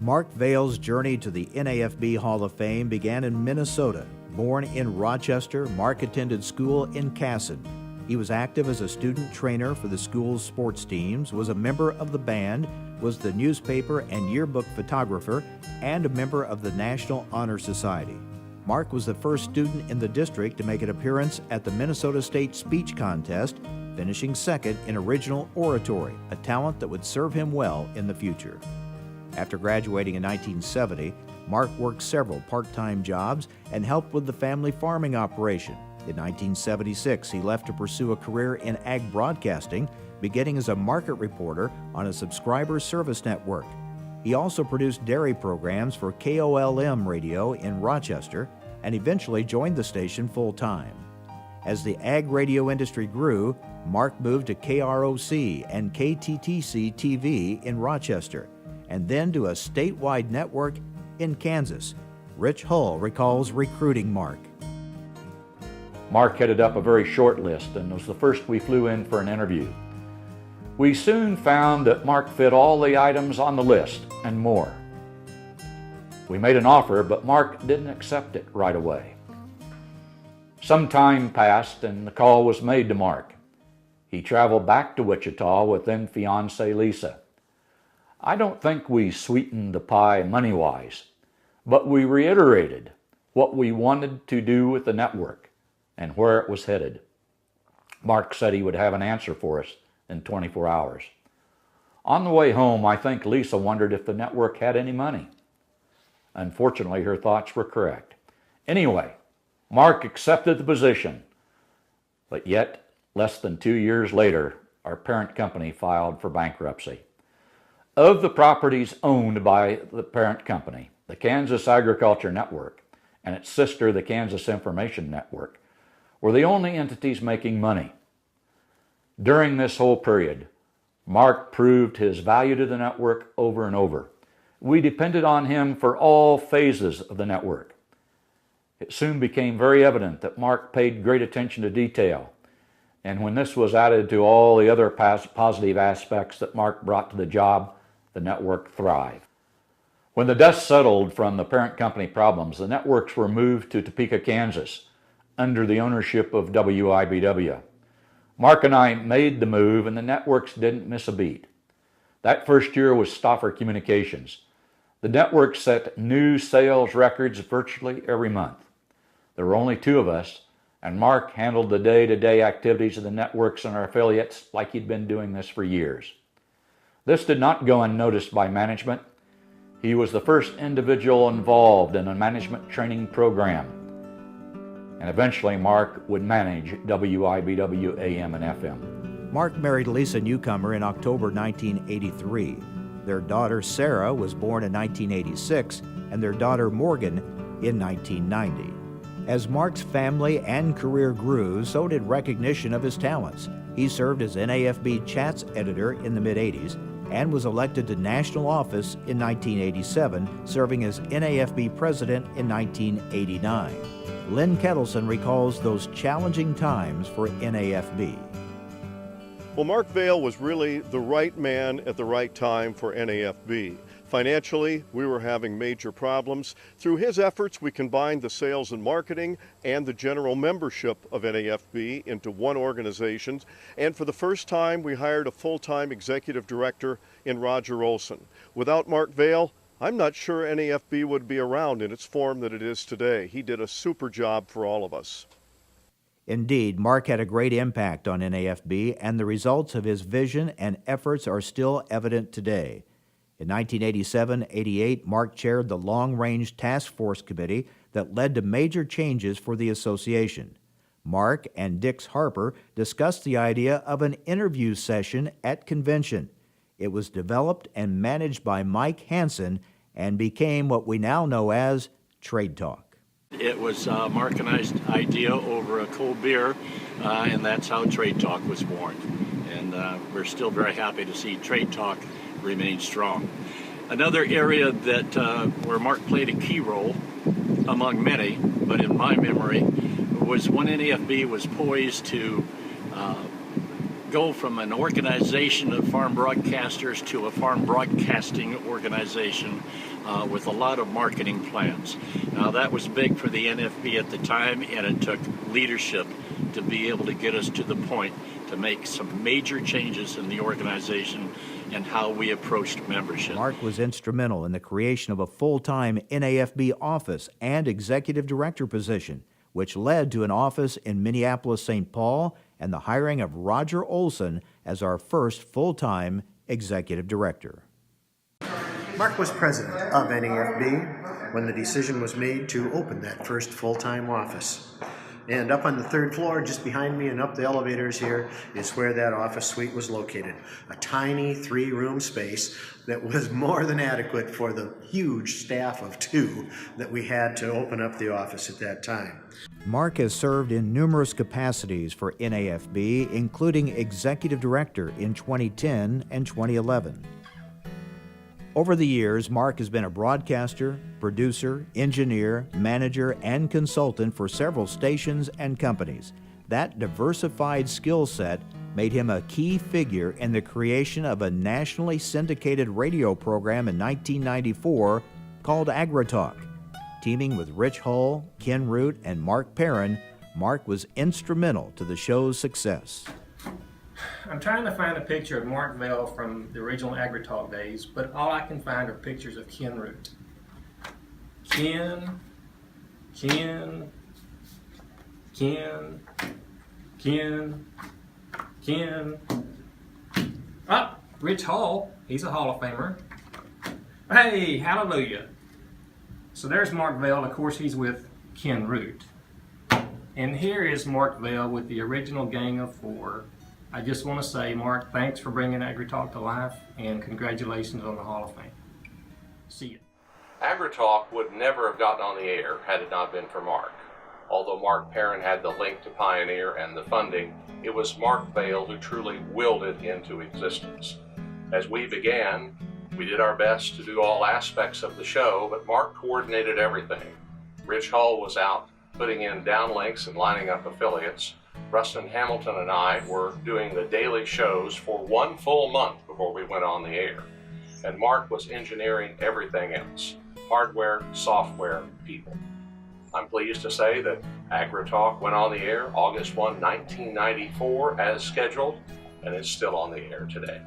Mark Vail's journey to the NAFB Hall of Fame began in Minnesota. Born in Rochester, Mark attended school in Casson. He was active as a student trainer for the school's sports teams, was a member of the band, was the newspaper and yearbook photographer, and a member of the National Honor Society. Mark was the first student in the district to make an appearance at the Minnesota State Speech Contest, finishing second in original oratory, a talent that would serve him well in the future. After graduating in 1970, Mark worked several part-time jobs and helped with the family farming operation. In 1976, he left to pursue a career in ag broadcasting, beginning as a market reporter on a subscriber service network. He also produced dairy programs for KOLM radio in Rochester and eventually joined the station full-time. As the ag radio industry grew, Mark moved to KROC and KTTC TV in Rochester, and then to a statewide network in Kansas. Rich Hull recalls recruiting Mark. Mark headed up a very short list and was the first we flew in for an interview. We soon found that Mark fit all the items on the list and more. We made an offer, but Mark didn't accept it right away. Some time passed and the call was made to Mark. He traveled back to Wichita with then fiancée Lisa. I don't think we sweetened the pie money-wise, but we reiterated what we wanted to do with the network and where it was headed. Mark said he would have an answer for us in 24 hours. On the way home, I think Lisa wondered if the network had any money. Unfortunately, her thoughts were correct. Anyway, Mark accepted the position, but yet, less than 2 years later, our parent company filed for bankruptcy. Of the properties owned by the parent company, the Kansas Agriculture Network and its sister, the Kansas Information Network, were the only entities making money. During this whole period, Mark proved his value to the network over and over. We depended on him for all phases of the network. It soon became very evident that Mark paid great attention to detail, and when this was added to all the other positive aspects that Mark brought to the job, the network thrived. When the dust settled from the parent company problems, the networks were moved to Topeka, Kansas, under the ownership of WIBW. Mark and I made the move, and the networks didn't miss a beat. That first year was Stauffer Communications. The network set new sales records virtually every month. There were only 2 of us, and Mark handled the day-to-day activities of the networks and our affiliates like he'd been doing this for years. This did not go unnoticed by management. He was the first individual involved in a management training program, and eventually Mark would manage WIBW AM and FM. Mark married Lisa Newcomer in October 1983. Their daughter Sarah was born in 1986, and their daughter Morgan in 1990. As Mark's family and career grew, so did recognition of his talents. He served as NAFB Chats editor in the mid-'80s and was elected to national office in 1987, serving as NAFB president in 1989. Lynn Kettleson recalls those challenging times for NAFB. Well, Mark Vail was really the right man at the right time for NAFB. Financially, we were having major problems. Through his efforts, we combined the sales and marketing and the general membership of NAFB into one organization. And for the first time, we hired a full-time executive director in Roger Olson. Without Mark Vail, I'm not sure NAFB would be around in its form that it is today. He did a super job for all of us. Indeed, Mark had a great impact on NAFB, and the results of his vision and efforts are still evident today. In 1987-88, Mark chaired the Long Range Task Force Committee that led to major changes for the association. Mark and Dix Harper discussed the idea of an interview session at convention. It was developed and managed by Mike Hansen and became what we now know as Trade Talk. It was Mark and I's idea over a cold beer, and that's how Trade Talk was born. And we're still very happy to see Trade Talk remain strong. Another area that where Mark played a key role, among many, but in my memory, was when NAFB was poised to go from an organization of farm broadcasters to a farm broadcasting organization with a lot of marketing plans. Now that was big for the NFB at the time, and it took leadership to be able to get us to the point to make some major changes in the organization and how we approached membership. Mark was instrumental in the creation of a full-time NAFB office and executive director position, which led to an office in Minneapolis-St. Paul and the hiring of Roger Olson as our first full-time executive director. Mark was president of NAFB when the decision was made to open that first full-time office. And up on the third floor, just behind me and up the elevators here, is where that office suite was located. A tiny 3-room space that was more than adequate for the huge staff of 2 that we had to open up the office at that time. Mark has served in numerous capacities for NAFB, including executive director in 2010 and 2011. Over the years, Mark has been a broadcaster, producer, engineer, manager, and consultant for several stations and companies. That diversified skill set made him a key figure in the creation of a nationally syndicated radio program in 1994 called AgriTalk. Teaming with Rich Hull, Ken Root, and Mark Perrin, Mark was instrumental to the show's success. I'm trying to find a picture of Mark Vail from the original AgriTalk days, but all I can find are pictures of Ken Root. Ken. Ah, Rich Hull, he's a Hall of Famer. Hey, hallelujah. So there's Mark Vail, of course he's with Ken Root. And here is Mark Vail with the original Gang of 4. I just want to say, Mark, thanks for bringing AgriTalk to life, and congratulations on the Hall of Fame. See you. AgriTalk would never have gotten on the air had it not been for Mark. Although Mark Perrin had the link to Pioneer and the funding, it was Mark Vail who truly willed it into existence. As we began, we did our best to do all aspects of the show, but Mark coordinated everything. Rich Hull was out putting in downlinks and lining up affiliates. Rustin Hamilton and I were doing the daily shows for 1 full month before we went on the air. And Mark was engineering everything else: hardware, software, people. I'm pleased to say that AgriTalk went on the air August 1, 1994 as scheduled, and it's still on the air today.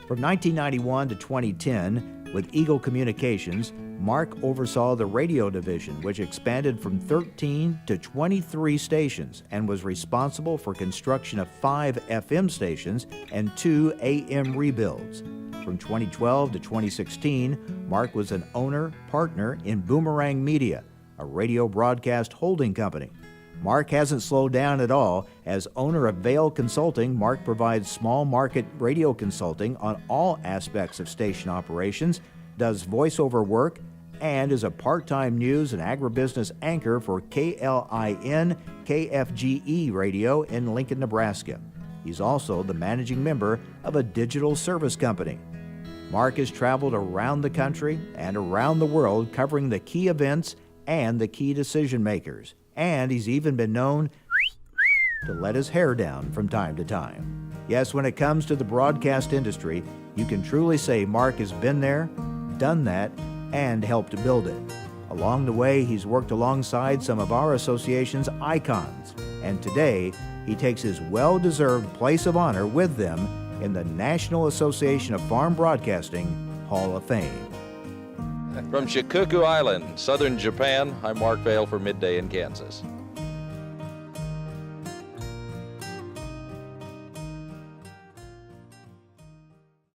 From 1991 to 2010, with Eagle Communications, Mark oversaw the radio division, which expanded from 13 to 23 stations and was responsible for construction of 5 FM stations and 2 AM rebuilds. From 2012 to 2016, Mark was an owner partner in Boomerang Media, a radio broadcast holding company. Mark hasn't slowed down at all. As owner of Vail Consulting, Mark provides small market radio consulting on all aspects of station operations, does voiceover work, and is a part-time news and agribusiness anchor for KLIN KFGE Radio in Lincoln, Nebraska. He's also the managing member of a digital service company. Mark has traveled around the country and around the world covering the key events and the key decision makers. And he's even been known to let his hair down from time to time. Yes, when it comes to the broadcast industry, you can truly say Mark has been there, done that, and helped to build it. Along the way, he's worked alongside some of our association's icons, and today he takes his well-deserved place of honor with them in the National Association of Farm Broadcasting Hall of Fame. From Shikoku Island, southern Japan, I'm Mark Vail for Midday in Kansas.